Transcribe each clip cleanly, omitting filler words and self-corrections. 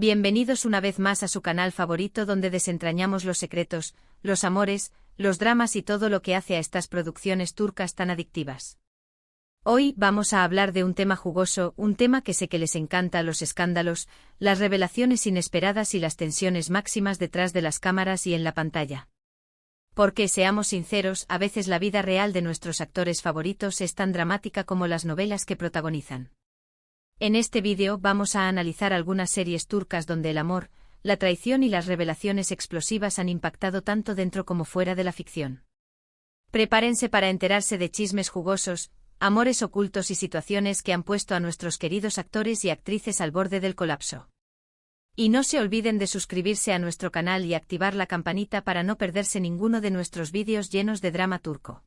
Bienvenidos una vez más a su canal favorito donde desentrañamos los secretos, los amores, los dramas y todo lo que hace a estas producciones turcas tan adictivas. Hoy vamos a hablar de un tema jugoso, un tema que sé que les encanta: los escándalos, las revelaciones inesperadas y las tensiones máximas detrás de las cámaras y en la pantalla. Porque, seamos sinceros, a veces la vida real de nuestros actores favoritos es tan dramática como las novelas que protagonizan. En este vídeo vamos a analizar algunas series turcas donde el amor, la traición y las revelaciones explosivas han impactado tanto dentro como fuera de la ficción. Prepárense para enterarse de chismes jugosos, amores ocultos y situaciones que han puesto a nuestros queridos actores y actrices al borde del colapso. Y no se olviden de suscribirse a nuestro canal y activar la campanita para no perderse ninguno de nuestros vídeos llenos de drama turco.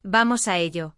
¡Vamos a ello!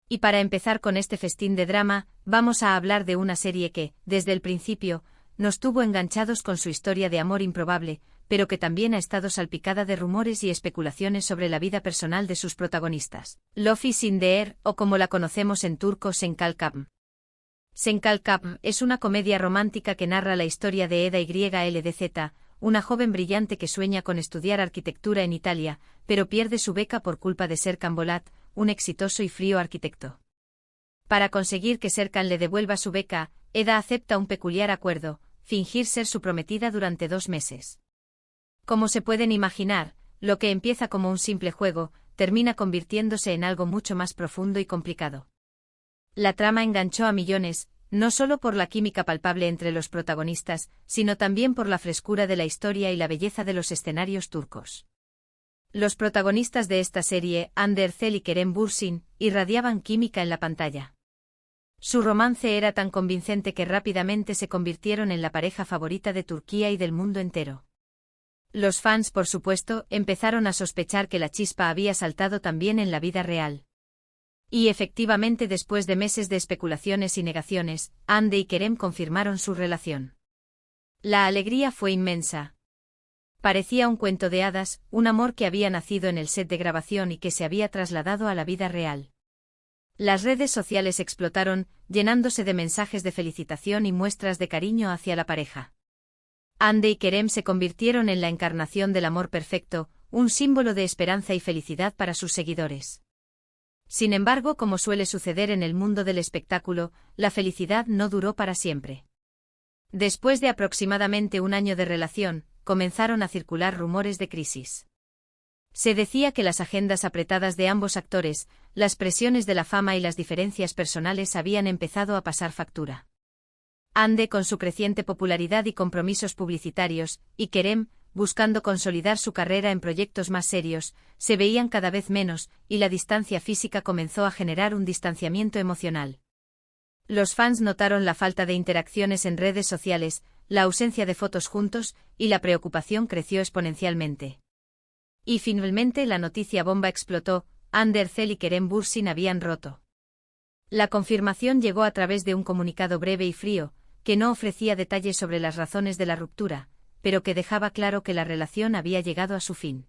Y para empezar con este festín de drama, vamos a hablar de una serie que, desde el principio, nos tuvo enganchados con su historia de amor improbable, pero que también ha estado salpicada de rumores y especulaciones sobre la vida personal de sus protagonistas. Lofi Sindeer, o como la conocemos en turco, Senkalkam. Senkalkam es una comedia romántica que narra la historia de Eda YLDZ, una joven brillante que sueña con estudiar arquitectura en Italia, pero pierde su beca por culpa de Serkan Bolat, un exitoso y frío arquitecto. Para conseguir que Serkan le devuelva su beca, Eda acepta un peculiar acuerdo: fingir ser su prometida durante 2 meses. Como se pueden imaginar, lo que empieza como un simple juego, termina convirtiéndose en algo mucho más profundo y complicado. La trama enganchó a millones, no solo por la química palpable entre los protagonistas, sino también por la frescura de la historia y la belleza de los escenarios turcos. Los protagonistas de esta serie, Hande Erçel y Kerem Bürsin, irradiaban química en la pantalla. Su romance era tan convincente que rápidamente se convirtieron en la pareja favorita de Turquía y del mundo entero. Los fans, por supuesto, empezaron a sospechar que la chispa había saltado también en la vida real. Y efectivamente, después de meses de especulaciones y negaciones, Hande y Kerem confirmaron su relación. La alegría fue inmensa. Parecía un cuento de hadas, un amor que había nacido en el set de grabación y que se había trasladado a la vida real. Las redes sociales explotaron, llenándose de mensajes de felicitación y muestras de cariño hacia la pareja. Hande y Kerem se convirtieron en la encarnación del amor perfecto, un símbolo de esperanza y felicidad para sus seguidores. Sin embargo, como suele suceder en el mundo del espectáculo, la felicidad no duró para siempre. Después de aproximadamente 1 año de relación, comenzaron a circular rumores de crisis. Se decía que las agendas apretadas de ambos actores, las presiones de la fama y las diferencias personales habían empezado a pasar factura. Hande con su creciente popularidad y compromisos publicitarios, y Kerem, buscando consolidar su carrera en proyectos más serios, se veían cada vez menos, y la distancia física comenzó a generar un distanciamiento emocional. Los fans notaron la falta de interacciones en redes sociales, la ausencia de fotos juntos, y la preocupación creció exponencialmente. Y finalmente la noticia bomba explotó: Hande Erçel y Kerem Bürsin habían roto. La confirmación llegó a través de un comunicado breve y frío, que no ofrecía detalles sobre las razones de la ruptura, pero que dejaba claro que la relación había llegado a su fin.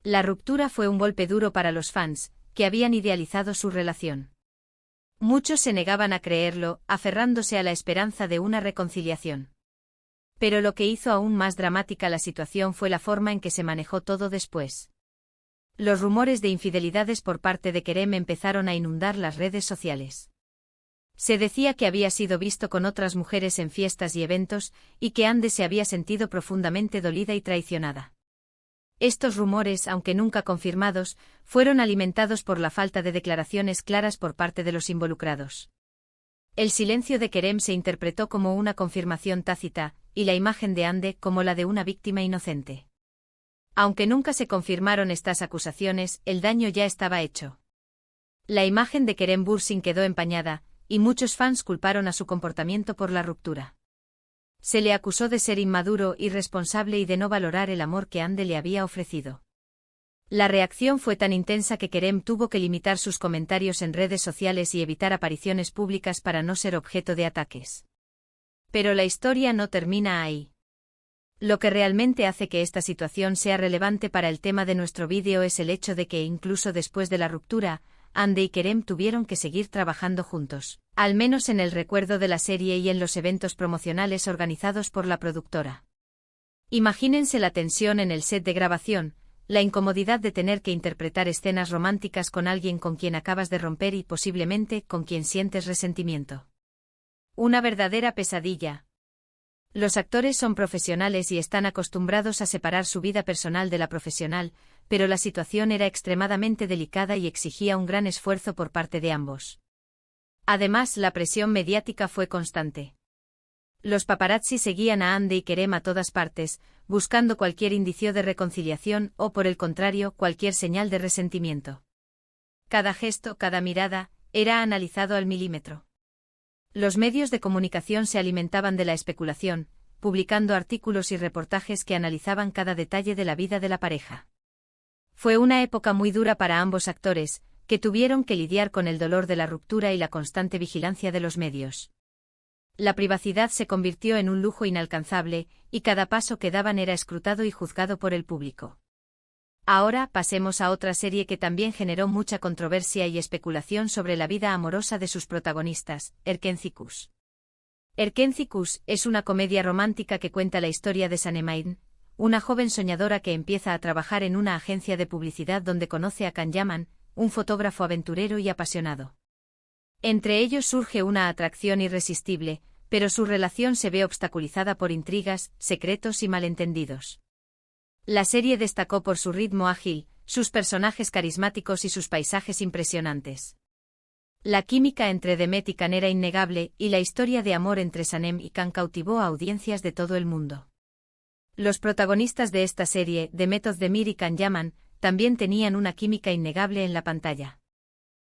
La ruptura fue un golpe duro para los fans, que habían idealizado su relación. Muchos se negaban a creerlo, aferrándose a la esperanza de una reconciliación. Pero lo que hizo aún más dramática la situación fue la forma en que se manejó todo después. Los rumores de infidelidades por parte de Kerem empezaron a inundar las redes sociales. Se decía que había sido visto con otras mujeres en fiestas y eventos, y que Hande se había sentido profundamente dolida y traicionada. Estos rumores, aunque nunca confirmados, fueron alimentados por la falta de declaraciones claras por parte de los involucrados. El silencio de Kerem se interpretó como una confirmación tácita, y la imagen de Hande como la de una víctima inocente. Aunque nunca se confirmaron estas acusaciones, el daño ya estaba hecho. La imagen de Kerem Bürsin quedó empañada, y muchos fans culparon a su comportamiento por la ruptura. Se le acusó de ser inmaduro, irresponsable y de no valorar el amor que Hande le había ofrecido. La reacción fue tan intensa que Kerem tuvo que limitar sus comentarios en redes sociales y evitar apariciones públicas para no ser objeto de ataques. Pero la historia no termina ahí. Lo que realmente hace que esta situación sea relevante para el tema de nuestro vídeo es el hecho de que incluso después de la ruptura, Hande y Kerem tuvieron que seguir trabajando juntos, al menos en el recuerdo de la serie y en los eventos promocionales organizados por la productora. Imagínense la tensión en el set de grabación, la incomodidad de tener que interpretar escenas románticas con alguien con quien acabas de romper y posiblemente con quien sientes resentimiento. Una verdadera pesadilla. Los actores son profesionales y están acostumbrados a separar su vida personal de la profesional, pero la situación era extremadamente delicada y exigía un gran esfuerzo por parte de ambos. Además, la presión mediática fue constante. Los paparazzi seguían a Hande y Kerem a todas partes, buscando cualquier indicio de reconciliación o, por el contrario, cualquier señal de resentimiento. Cada gesto, cada mirada, era analizado al milímetro. Los medios de comunicación se alimentaban de la especulación, publicando artículos y reportajes que analizaban cada detalle de la vida de la pareja. Fue una época muy dura para ambos actores, que tuvieron que lidiar con el dolor de la ruptura y la constante vigilancia de los medios. La privacidad se convirtió en un lujo inalcanzable, y cada paso que daban era escrutado y juzgado por el público. Ahora pasemos a otra serie que también generó mucha controversia y especulación sobre la vida amorosa de sus protagonistas, Erkenzikuz. Erkenzikuz es una comedia romántica que cuenta la historia de Sanem, una joven soñadora que empieza a trabajar en una agencia de publicidad donde conoce a Can Yaman, un fotógrafo aventurero y apasionado. Entre ellos surge una atracción irresistible, pero su relación se ve obstaculizada por intrigas, secretos y malentendidos. La serie destacó por su ritmo ágil, sus personajes carismáticos y sus paisajes impresionantes. La química entre Demet y Can era innegable, y la historia de amor entre Sanem y Can cautivó a audiencias de todo el mundo. Los protagonistas de esta serie, Demet Özdemir y Can Yaman, también tenían una química innegable en la pantalla.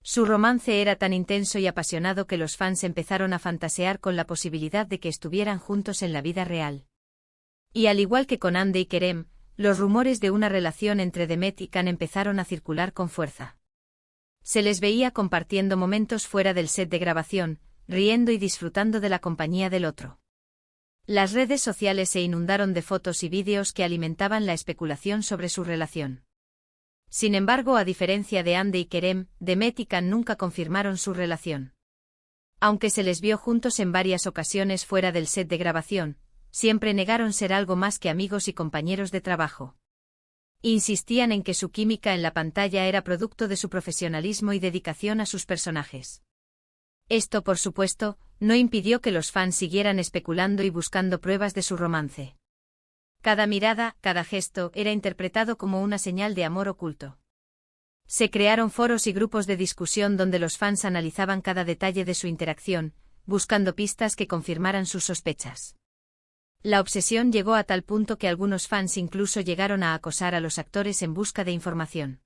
Su romance era tan intenso y apasionado que los fans empezaron a fantasear con la posibilidad de que estuvieran juntos en la vida real. Y al igual que con Hande y Kerem, los rumores de una relación entre Demet y Can empezaron a circular con fuerza. Se les veía compartiendo momentos fuera del set de grabación, riendo y disfrutando de la compañía del otro. Las redes sociales se inundaron de fotos y vídeos que alimentaban la especulación sobre su relación. Sin embargo, a diferencia de Hande y Kerem, Demet y Can nunca confirmaron su relación. Aunque se les vio juntos en varias ocasiones fuera del set de grabación, siempre negaron ser algo más que amigos y compañeros de trabajo. Insistían en que su química en la pantalla era producto de su profesionalismo y dedicación a sus personajes. Esto, por supuesto, no impidió que los fans siguieran especulando y buscando pruebas de su romance. Cada mirada, cada gesto, era interpretado como una señal de amor oculto. Se crearon foros y grupos de discusión donde los fans analizaban cada detalle de su interacción, buscando pistas que confirmaran sus sospechas. La obsesión llegó a tal punto que algunos fans incluso llegaron a acosar a los actores en busca de información.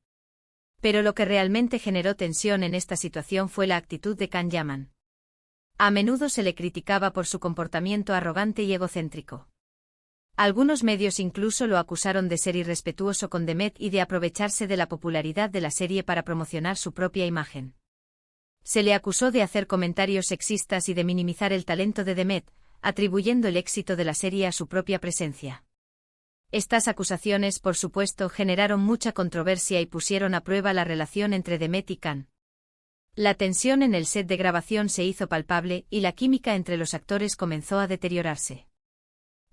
Pero lo que realmente generó tensión en esta situación fue la actitud de Can Yaman. A menudo se le criticaba por su comportamiento arrogante y egocéntrico. Algunos medios incluso lo acusaron de ser irrespetuoso con Demet y de aprovecharse de la popularidad de la serie para promocionar su propia imagen. Se le acusó de hacer comentarios sexistas y de minimizar el talento de Demet, atribuyendo el éxito de la serie a su propia presencia. Estas acusaciones, por supuesto, generaron mucha controversia y pusieron a prueba la relación entre Demet y Can. La tensión en el set de grabación se hizo palpable y la química entre los actores comenzó a deteriorarse.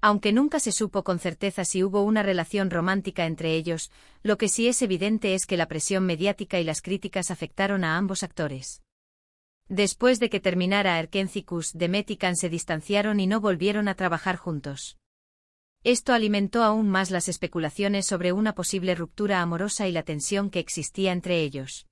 Aunque nunca se supo con certeza si hubo una relación romántica entre ellos, lo que sí es evidente es que la presión mediática y las críticas afectaron a ambos actores. Después de que terminara Erkenzikuz, Demet y Can se distanciaron y no volvieron a trabajar juntos. Esto alimentó aún más las especulaciones sobre una posible ruptura amorosa y la tensión que existía entre ellos.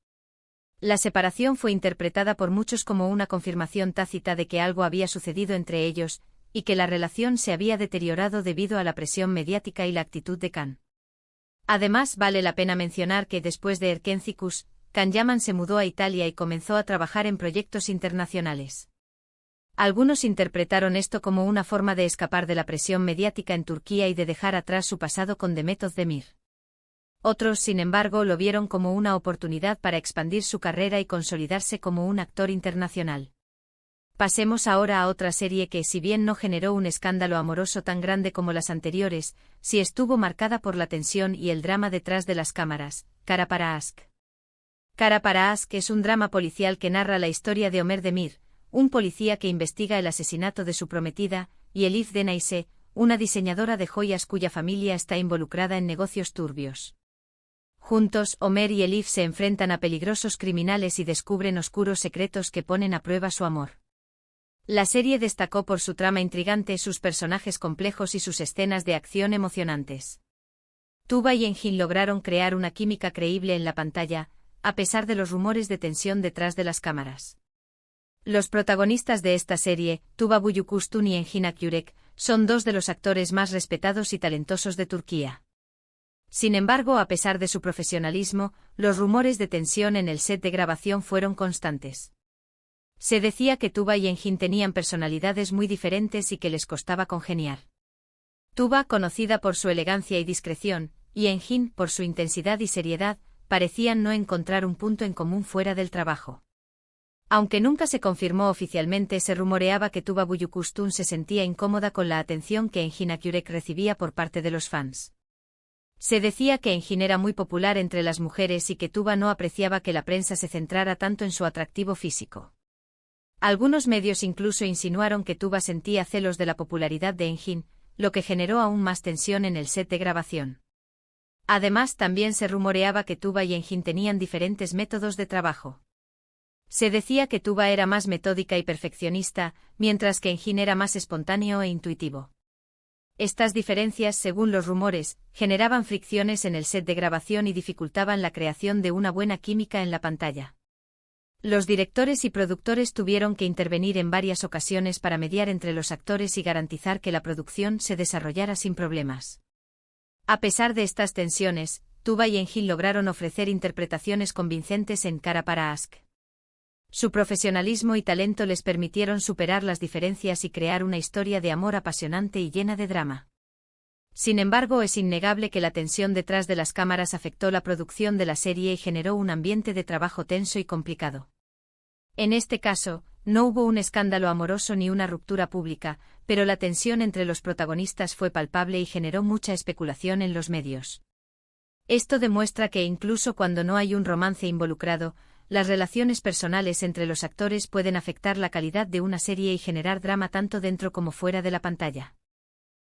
La separación fue interpretada por muchos como una confirmación tácita de que algo había sucedido entre ellos, y que la relación se había deteriorado debido a la presión mediática y la actitud de Can. Además, vale la pena mencionar que después de Erkenzikuz, Can Yaman se mudó a Italia y comenzó a trabajar en proyectos internacionales. Algunos interpretaron esto como una forma de escapar de la presión mediática en Turquía y de dejar atrás su pasado con Demet Özdemir. Otros, sin embargo, lo vieron como una oportunidad para expandir su carrera y consolidarse como un actor internacional. Pasemos ahora a otra serie que, si bien no generó un escándalo amoroso tan grande como las anteriores, sí estuvo marcada por la tensión y el drama detrás de las cámaras, Kara para Aşk. Kara para Aşk es un drama policial que narra la historia de Ömer Demir, un policía que investiga el asesinato de su prometida, y Elif Denayse, una diseñadora de joyas cuya familia está involucrada en negocios turbios. Juntos, Ömer y Elif se enfrentan a peligrosos criminales y descubren oscuros secretos que ponen a prueba su amor. La serie destacó por su trama intrigante, sus personajes complejos y sus escenas de acción emocionantes. Tuba y Engin lograron crear una química creíble en la pantalla, a pesar de los rumores de tensión detrás de las cámaras. Los protagonistas de esta serie, Tuba Büyüküstün y Engin Akyürek, son dos de los actores más respetados y talentosos de Turquía. Sin embargo, a pesar de su profesionalismo, los rumores de tensión en el set de grabación fueron constantes. Se decía que Tuba y Engin tenían personalidades muy diferentes y que les costaba congeniar. Tuba, conocida por su elegancia y discreción, y Engin, por su intensidad y seriedad, parecían no encontrar un punto en común fuera del trabajo. Aunque nunca se confirmó oficialmente, se rumoreaba que Tuba Büyüküstün se sentía incómoda con la atención que Engin Akyürek recibía por parte de los fans. Se decía que Engin era muy popular entre las mujeres y que Tuba no apreciaba que la prensa se centrara tanto en su atractivo físico. Algunos medios incluso insinuaron que Tuba sentía celos de la popularidad de Engin, lo que generó aún más tensión en el set de grabación. Además, también se rumoreaba que Tuba y Engin tenían diferentes métodos de trabajo. Se decía que Tuba era más metódica y perfeccionista, mientras que Engin era más espontáneo e intuitivo. Estas diferencias, según los rumores, generaban fricciones en el set de grabación y dificultaban la creación de una buena química en la pantalla. Los directores y productores tuvieron que intervenir en varias ocasiones para mediar entre los actores y garantizar que la producción se desarrollara sin problemas. A pesar de estas tensiones, Tuba y Engin lograron ofrecer interpretaciones convincentes en Kara para Aşk. Su profesionalismo y talento les permitieron superar las diferencias y crear una historia de amor apasionante y llena de drama. Sin embargo, es innegable que la tensión detrás de las cámaras afectó la producción de la serie y generó un ambiente de trabajo tenso y complicado. En este caso, no hubo un escándalo amoroso ni una ruptura pública, pero la tensión entre los protagonistas fue palpable y generó mucha especulación en los medios. Esto demuestra que incluso cuando no hay un romance involucrado, las relaciones personales entre los actores pueden afectar la calidad de una serie y generar drama tanto dentro como fuera de la pantalla.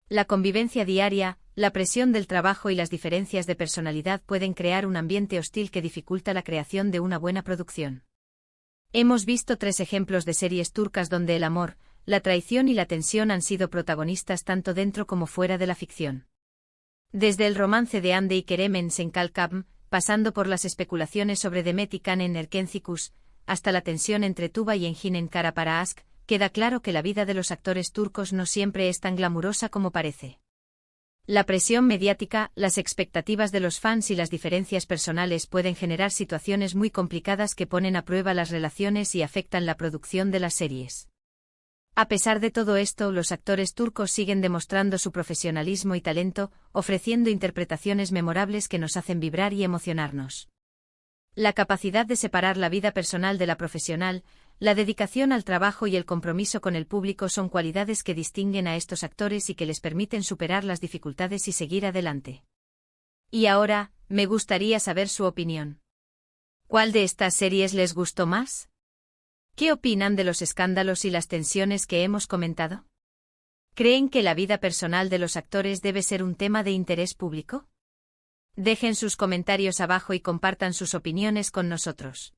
La convivencia diaria, la presión del trabajo y las diferencias de personalidad pueden crear un ambiente hostil que dificulta la creación de una buena producción. Hemos visto 3 ejemplos de series turcas donde el amor, la traición y la tensión han sido protagonistas tanto dentro como fuera de la ficción. Desde el romance de Hande y Kerem en Senkalkabm, pasando por las especulaciones sobre Demet y Can en Erkencikus, hasta la tensión entre Tuba y Engin en Kara para Aşk, queda claro que la vida de los actores turcos no siempre es tan glamurosa como parece. La presión mediática, las expectativas de los fans y las diferencias personales pueden generar situaciones muy complicadas que ponen a prueba las relaciones y afectan la producción de las series. A pesar de todo esto, los actores turcos siguen demostrando su profesionalismo y talento, ofreciendo interpretaciones memorables que nos hacen vibrar y emocionarnos. La capacidad de separar la vida personal de la profesional, la dedicación al trabajo y el compromiso con el público son cualidades que distinguen a estos actores y que les permiten superar las dificultades y seguir adelante. Y ahora, me gustaría saber su opinión. ¿Cuál de estas series les gustó más? ¿Qué opinan de los escándalos y las tensiones que hemos comentado? ¿Creen que la vida personal de los actores debe ser un tema de interés público? Dejen sus comentarios abajo y compartan sus opiniones con nosotros.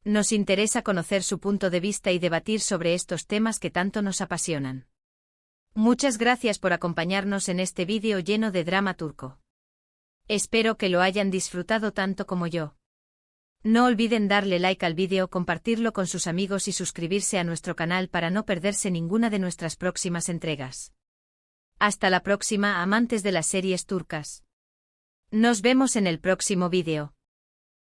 Nos interesa conocer su punto de vista y debatir sobre estos temas que tanto nos apasionan. Muchas gracias por acompañarnos en este vídeo lleno de drama turco. Espero que lo hayan disfrutado tanto como yo. No olviden darle like al vídeo, compartirlo con sus amigos y suscribirse a nuestro canal para no perderse ninguna de nuestras próximas entregas. Hasta la próxima, amantes de las series turcas. Nos vemos en el próximo vídeo.